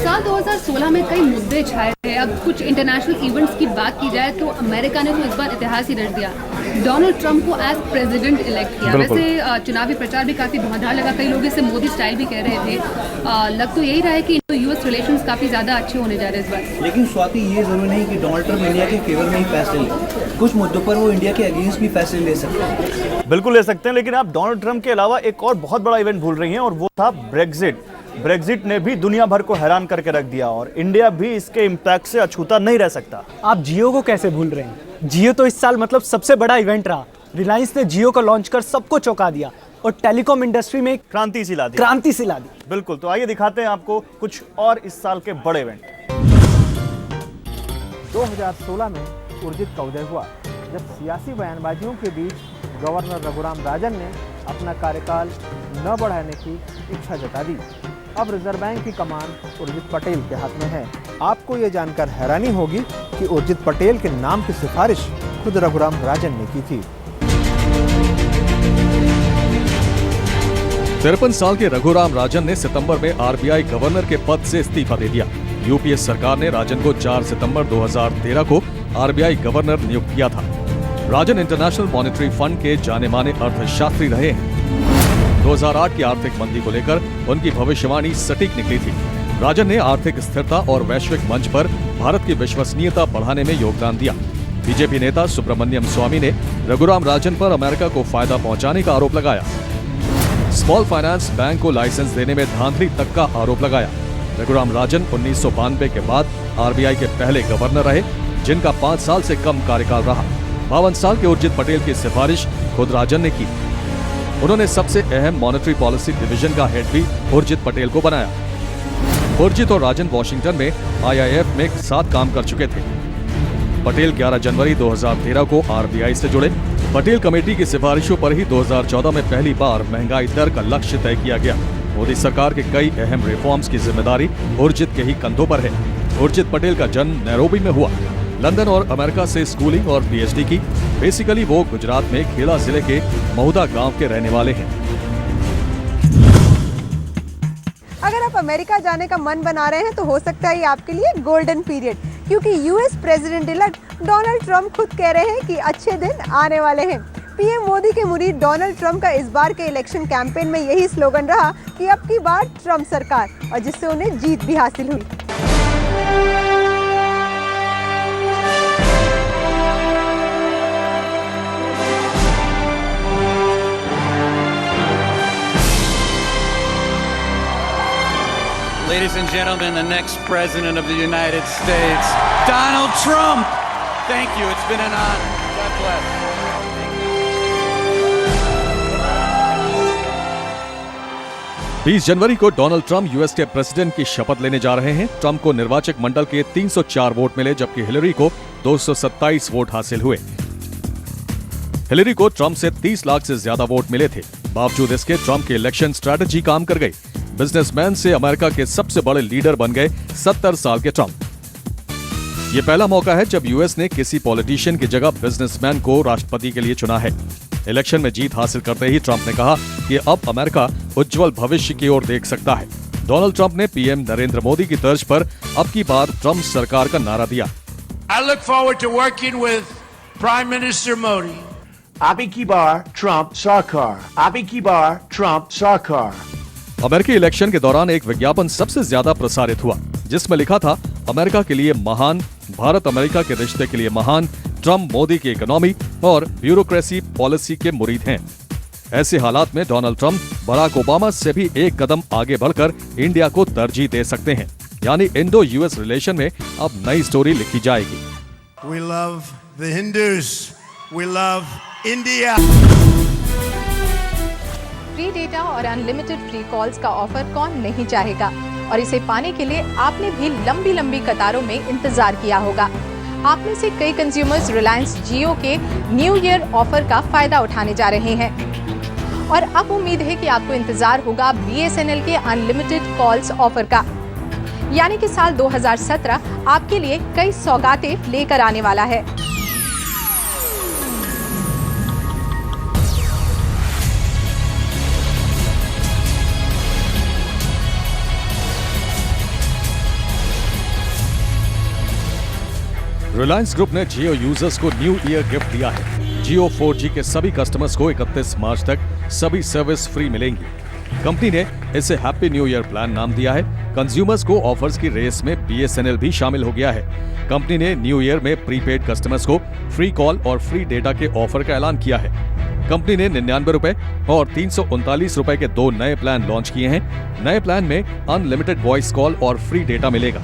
साल 2016 में कई मुद्दे छाए थे। अब कुछ इंटरनेशनल इवेंट्स की बात की जाए तो अमेरिका ने तो इस बार इतिहास ही रच दिया, डोनाल्ड ट्रंप को एज प्रेसिडेंट इलेक्ट किया। वैसे चुनावी प्रचार भी काफी धुआंधार लगा, कई लोग इसे मोदी स्टाइल भी कह रहे थे। लग तो यही रहा है कि यूएस रिलेशंस काफी ज्यादा अच्छे होने जा रहे हैं इस बार। लेकिन स्वाति, ये जरूरी नहीं कि डोनाल्ड ट्रंप इंडिया के फेवर में ही फैसले लें, कुछ मुद्दों पर वो इंडिया के अगेंस्ट भी फैसले ले सकते हैं। बिल्कुल ले सकते हैं, लेकिन आप डोनाल्ड ट्रंप के अलावा एक और बहुत बड़ा इवेंट भूल रही हैं और वो था ब्रेक्जिट। ब्रेक्जिट ने भी दुनिया भर को हैरान करके रख दिया और इंडिया भी इसके इम्पैक्ट से अछूता नहीं रह सकता। आप जियो को कैसे भूल रहे हैं? जियो तो इस साल मतलब सबसे बड़ा इवेंट रहा। रिलायंस ने जियो को लॉन्च कर सबको चौंका दिया और टेलीकॉम इंडस्ट्री में क्रांति सी ला दी। बिल्कुल, तो आइए दिखाते हैं आपको कुछ और इस साल के बड़े इवेंट। 2016 में उर्जित का उदय हुआ, जब सियासी बयानबाजियों के बीच गवर्नर रघुराम राजन ने अपना कार्यकाल न बढ़ाने की इच्छा जता दी। अब रिजर्व बैंक की कमान उर्जित पटेल के हाथ में है। आपको ये जानकर हैरानी होगी कि उर्जित पटेल के नाम की सिफारिश खुद रघुराम राजन ने की थी। 53 साल के रघुराम राजन ने सितंबर में आरबीआई गवर्नर के पद से इस्तीफा दे दिया। यूपीए सरकार ने राजन को 4 सितंबर 2013 को आरबीआई गवर्नर नियुक्त किया था। राजन इंटरनेशनल मॉनेटरी फंड के जाने माने अर्थशास्त्री रहे हैं। 2008 की आर्थिक मंदी को लेकर उनकी भविष्यवाणी सटीक निकली थी। राजन ने आर्थिक स्थिरता और वैश्विक मंच पर भारत की विश्वसनीयता बढ़ाने में योगदान दिया। बीजेपी नेता सुब्रमण्यम स्वामी ने रघुराम राजन पर अमेरिका को फायदा पहुंचाने का आरोप लगाया। स्मॉल फाइनेंस बैंक को लाइसेंस देने में धांधली तक का आरोप लगाया। रघुराम राजन 1992 के बाद आरबीआई के पहले गवर्नर रहे, जिनका 5 साल से कम कार्यकाल रहा। 52 साल के उर्जित पटेल की सिफारिश खुद राजन ने की। उन्होंने सबसे अहम मॉनेटरी पॉलिसी डिवीजन का हेड भी उर्जित पटेल को बनाया। उर्जित और राजन वॉशिंगटन में आईआईएफ में साथ काम कर चुके थे। पटेल 11 जनवरी 2013 को आरबीआई से जुड़े। पटेल कमेटी की सिफारिशों पर ही 2014 में पहली बार महंगाई दर का लक्ष्य तय किया गया। मोदी सरकार के कई अहम रिफॉर्म्स की जिम्मेदारी उर्जित के ही कंधों पर है। उर्जित पटेल का जन्म नैरोबी में हुआ। लंदन और अमेरिका से स्कूलिंग और पीएचडी की। बेसिकली वो गुजरात में खेड़ा जिले के महुदा गांव के रहने वाले हैं। अगर आप अमेरिका जाने का मन बना रहे हैं तो हो सकता है ये आपके लिए गोल्डन पीरियड, क्योंकि US president elect Donald Trump खुद कह रहे हैं कि अच्छे दिन आने वाले हैं। पीएम मोदी के मुरीद डोनाल्ड ट्रंप का इस बार के इलेक्शन कैंपेन में यही स्लोगन रहा कि अब की बार ट्रंप सरकार, और जिससे उन्हें जीत भी हासिल हुई। Ladies and gentlemen, the next president of the United States, Donald Trump. Thank you. It's been an honor. God bless. 20 जनवरी को डोनाल्ड ट्रंप यूएस के प्रेसिडेंट की शपथ लेने जा रहे हैं। ट्रंप को निर्वाचक मंडल के 304 वोट मिले, जबकि हिलरी को 227 वोट हासिल हुए। हिलरी को ट्रंप से 30 लाख से ज्यादा वोट मिले थे। बावजूद इसके ट्रंप की इलेक्शन स्ट्रैटेजी काम कर गई। बिजनेसमैन से अमेरिका के सबसे बड़े लीडर बन गए 70 साल के ट्रंप। ये पहला मौका है जब यूएस ने किसी पॉलिटिशियन की जगह बिजनेसमैन को राष्ट्रपति के लिए चुना है। इलेक्शन में जीत हासिल करते ही ट्रंप ने कहा कि अब अमेरिका उज्जवल भविष्य की ओर देख सकता है। डोनाल्ड ट्रंप ने पीएम नरेंद्र मोदी की तर्ज पर अब की बार ट्रंप सरकार का नारा दिया। I look forward to working with Prime Minister Modi. अब की बार ट्रंप सरकार, अब की बार ट्रंप सरकार। अमेरिकी इलेक्शन के दौरान एक विज्ञापन सबसे ज्यादा प्रसारित हुआ, जिसमें लिखा था, अमेरिका के लिए महान, भारत अमेरिका के रिश्ते के लिए महान, ट्रंप मोदी की इकोनॉमी और ब्यूरोक्रेसी पॉलिसी के मुरीद हैं। ऐसे हालात में डोनाल्ड ट्रंप बराक ओबामा से भी एक कदम आगे बढ़कर इंडिया को तरजीह दे सकते हैं। यानी इंडो यूएस रिलेशन में अब नई स्टोरी लिखी जाएगी। We love the Hindus. We love India. Free data और अनलिमिटेड फ्री कॉल्स का ऑफर कौन नहीं चाहेगा, और इसे पाने के लिए आपने भी लंबी लंबी कतारों में इंतजार किया होगा। आप में से कई कंज्यूमर्स रिलायंस जियो के न्यू ईयर ऑफर का फायदा उठाने जा रहे हैं, और अब उम्मीद है कि आपको इंतजार होगा बीएसएनएल के अनलिमिटेड कॉल्स ऑफर का। यानी कि साल 2017 आपके लिए कई सौगातें लेकर आने वाला है। रिलायंस ग्रुप ने जियो यूजर्स को न्यू ईयर गिफ्ट दिया है। जियो 4G के सभी कस्टमर्स को 31 मार्च तक सभी सर्विस फ्री मिलेंगी। कंपनी ने इसे हैप्पी न्यू ईयर प्लान नाम दिया है। कंज्यूमर्स को ऑफर्स की रेस में BSNL भी शामिल हो गया है। कंपनी ने न्यू ईयर में प्रीपेड कस्टमर्स को फ्री कॉल और फ्री डेटा के ऑफर का ऐलान किया है। कंपनी ने 99 रुपए और 339 रुपए के 2 नए प्लान लॉन्च किए हैं। नए प्लान में अनलिमिटेड वॉइस कॉल और फ्री डेटा मिलेगा।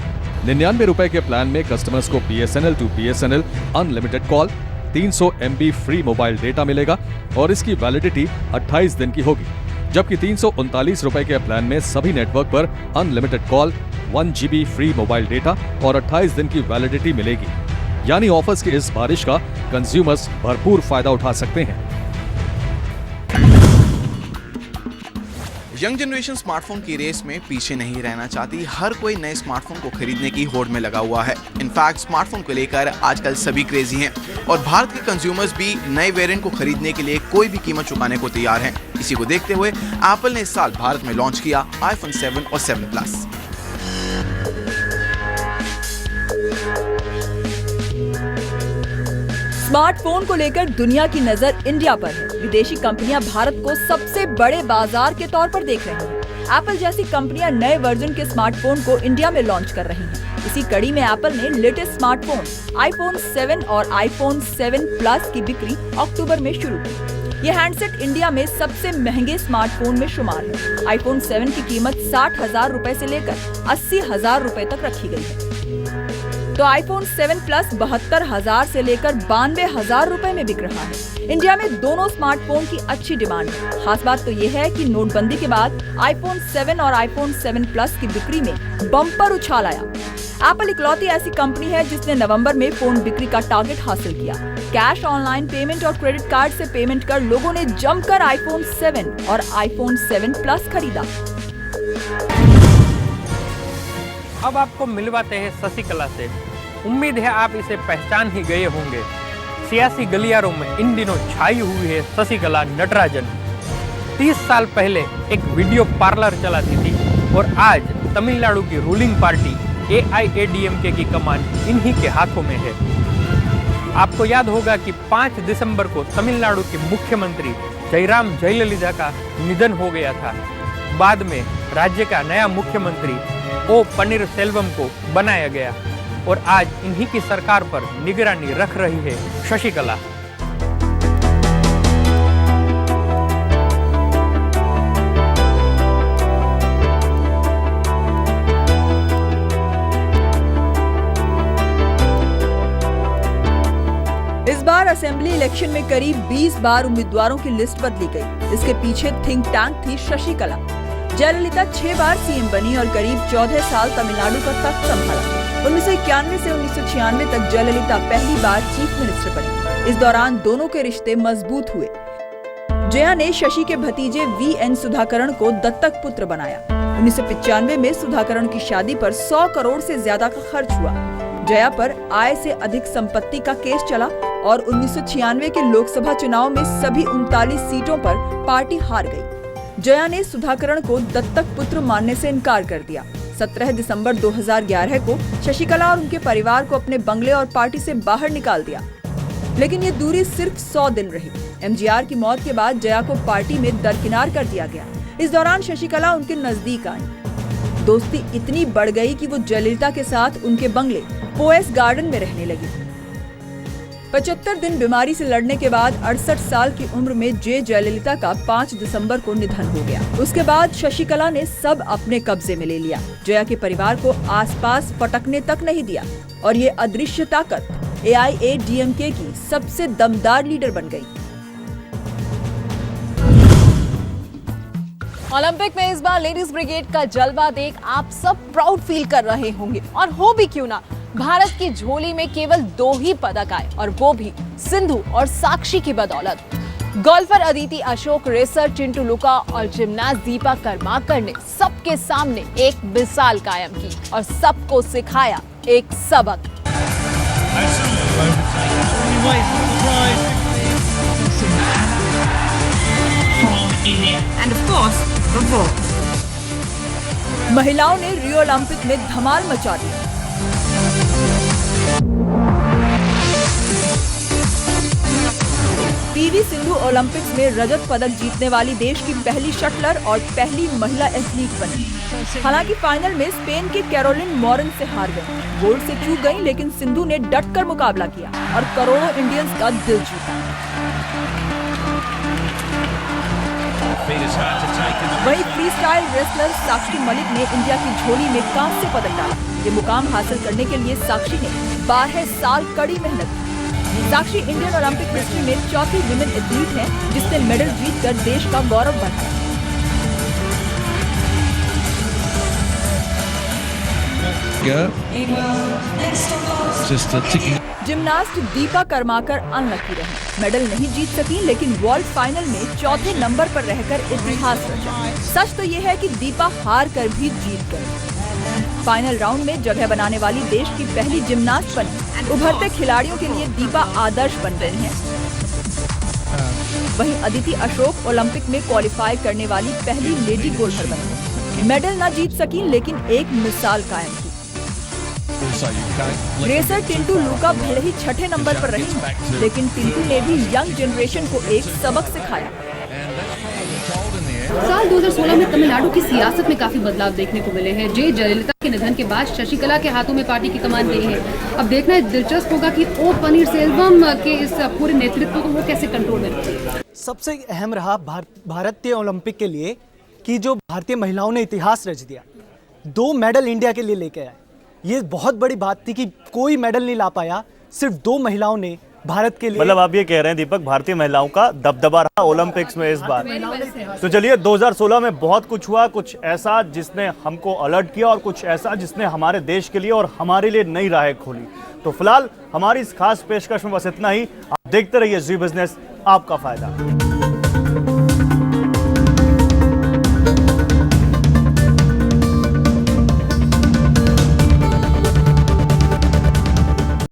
99 रुपए के प्लान में कस्टमर्स को BSNL to BSNL unlimited call, 300 MB free mobile data मिलेगा और इसकी वैलिडिटी 28 दिन की होगी। जबकि 339 रुपए के प्लान में सभी नेटवर्क पर unlimited call, 1 GB free mobile data और 28 दिन की वैलिडिटी मिलेगी। यानी ऑफर्स की इस बारिश का कंज्यूमर्स भरपूर फायदा उठा सकते हैं। यंग जनरेशन स्मार्टफोन की रेस में पीछे नहीं रहना चाहती। हर कोई नए स्मार्टफोन को खरीदने की होड़ में लगा हुआ है। इनफैक्ट स्मार्टफोन को लेकर आजकल सभी क्रेजी हैं और भारत के कंज्यूमर्स भी नए वेरिएंट को खरीदने के लिए कोई भी कीमत चुकाने को तैयार हैं। इसी को देखते हुए एप्पल ने इस साल भारत में लॉन्च किया iPhone 7 और 7 Plus। स्मार्टफोन को लेकर दुनिया की नजर इंडिया पर है। विदेशी कंपनियां भारत को सबसे बड़े बाजार के तौर पर देख रही हैं। एप्पल जैसी कंपनियां नए वर्जन के स्मार्टफोन को इंडिया में लॉन्च कर रही हैं। इसी कड़ी में एप्पल ने लेटेस्ट स्मार्टफोन iPhone 7 और iPhone 7 Plus की बिक्री अक्टूबर में शुरू की। ये हैंडसेट इंडिया में सबसे महंगे स्मार्टफोन में शुमार है। iPhone 7 की कीमत 60,000 रुपए से लेकर 80,000 रुपए तक रखी गई है, तो iPhone 7 Plus 72,000 से लेकर 92,000 रुपए में बिक रहा है। इंडिया में दोनों स्मार्टफोन की अच्छी डिमांड है। खास बात तो ये है कि नोटबंदी के बाद iPhone 7 और iPhone 7 Plus की बिक्री में बम्पर उछाल आया। एप्पल इकलौती ऐसी कंपनी है जिसने नवंबर में फोन बिक्री का टारगेट हासिल किया। कैश, ऑनलाइन पेमेंट और क्रेडिट कार्ड से पेमेंट कर लोगों ने जमकर iPhone 7 और iPhone 7 Plus खरीदा। अब आपको मिलवाते हैं शशिकला से। उम्मीद है आप इसे पहचान ही गए होंगे। सियासी गलियारों में इन दिनों छाई हुई है शशिकला नटराजन। 30 साल पहले एक वीडियो पार्लर चलाती थी और आज तमिलनाडु की रूलिंग पार्टी AIADMK की कमान इन्हीं के हाथों में है। आपको याद होगा कि 5 दिसंबर को तमिलनाडु के मुख्यमंत्री जयराम जयललिता का निधन हो गया था। बाद में राज्य का नया मुख्यमंत्री O पनीरसेल्वम को बनाया गया और आज इन्हीं की सरकार पर निगरानी रख रही है शशिकला। इस बार असेंबली इलेक्शन में करीब 20 बार उम्मीदवारों की लिस्ट बदली गई। इसके पीछे थिंक टैंक थी शशिकला। जयललिता 6 बार सीएम बनी और करीब 14 साल तमिलनाडु का तख्त संभाला। 1991 से 1996 तक जयललिता पहली बार चीफ मिनिस्टर बनी। इस दौरान दोनों के रिश्ते मजबूत हुए। जया ने शशि के भतीजे VN सुधाकरण को दत्तक पुत्र बनाया। 1995 में सुधाकरण की शादी पर 100 करोड़ से ज्यादा का खर्च हुआ। जया पर आय से अधिक संपत्ति का केस चला और 1996 के लोकसभा चुनाव में सभी 39 सीटों पर पार्टी हार गई। जया ने सुधाकरण को दत्तक पुत्र मानने से इनकार कर दिया। 17 दिसंबर 2011 को शशिकला और उनके परिवार को अपने बंगले और पार्टी से बाहर निकाल दिया, लेकिन ये दूरी सिर्फ 100 दिन रही। MGR की मौत के बाद जया को पार्टी में दरकिनार कर दिया गया। इस दौरान शशिकला उनके नजदीक आई। दोस्ती इतनी बढ़ गई कि वो जयललिता के साथ उनके बंगले पोएस गार्डन में रहने लगी। 75 दिन बीमारी से लड़ने के बाद 68 साल की उम्र में जयललिता का 5 दिसंबर को निधन हो गया। उसके बाद शशिकला ने सब अपने कब्जे में ले लिया। जया के परिवार को आसपास फटकने तक नहीं दिया और ये अदृश्य ताकत AIADMK की सबसे दमदार लीडर बन गई। ओलंपिक में इस बार लेडीज ब्रिगेड का जलवा देख आप सब प्राउड फील कर रहे होंगे, और हो भी क्यों ना। भारत की झोली में केवल 2 ही पदक आए, और वो भी सिंधु और साक्षी की बदौलत। गोल्फर अदिति अशोक, रेसर चिंटू लुका और जिमनास्ट दीपा कर्माकर ने सबके सामने एक मिसाल कायम की और सबको सिखाया एक सबक। महिलाओं ने रियो ओलंपिक में धमाल मचा दी। पीवी सिंधु ओलंपिक्स में रजत पदक जीतने वाली देश की पहली शटलर और पहली महिला एथलीट बनी। हालांकि फाइनल में स्पेन के कैरोलिन मॉरन से हार गई। गोल्ड से चूक गई, लेकिन सिंधु ने डटकर मुकाबला किया और करोड़ों इंडियंस का दिल जीता। वहीं free style wrestler Sakshi Malik ने इंडिया की झोली में कांस्य पदक डाला। ये मुकाम हासिल करने के लिए साक्षी ने 12 साल कड़ी मेहनत की। साक्षी इंडियन ओलंपिक हिस्ट्री में चौथी विमेन एथलीट हैं जिसने मेडल जीतकर देश का गौरव बढ़ाया। जिमनास्ट दीपा कर्माकर अनलकी रही, मेडल नहीं जीत सकी, लेकिन वर्ल्ड फाइनल में चौथे नंबर पर रहकर इतिहास रचा। सच तो ये है कि दीपा हार कर भी जीत गई। फाइनल राउंड में जगह बनाने वाली देश की पहली जिमनास्ट बनी। उभरते खिलाड़ियों के लिए दीपा आदर्श बन रही हैं। वहीं अदिति अशोक ओलंपिक में क्वालिफाई करने वाली पहली लेडी गोल्फर बनी। मेडल न जीत सकी, लेकिन एक मिसाल कायम की। रेसर टिंटू लूका भले ही छठे नंबर पर रही, लेकिन टिंटू ने भी यंग जनरेशन को एक सबक सिखाया। साल 2016 में तमिलनाडु की सियासत में काफी बदलाव देखने को मिले हैं। जयललिता के निधन के बाद शशिकला के हाथों में पार्टी की कमान गई है। अब देखना दिलचस्प होगा कि ओ पनीरसेल्वम के इस पूरे नेतृत्व को वो कैसे कंट्रोल में रखेंगे। सबसे अहम रहा भारतीय ओलंपिक के लिए कि जो भारतीय महिलाओं ने इतिहास रच दिया, 2 मेडल इंडिया के लिए लेके आए। ये बहुत बड़ी बात थी कि कोई मेडल नहीं ला पाया, सिर्फ 2 महिलाओं ने भारत के लिए। मतलब आप ये कह रहे हैं दीपक, भारतीय महिलाओं का दबदबा रहा ओलंपिक्स में इस बार। तो चलिए, 2016 में बहुत कुछ हुआ, कुछ ऐसा जिसने हमको अलर्ट किया और कुछ ऐसा जिसने हमारे देश के लिए और हमारे लिए नई राहें खोली। तो फिलहाल हमारी इस खास पेशकश में बस इतना ही। आप देखते रहिए जी बिजनेस, आपका फायदा।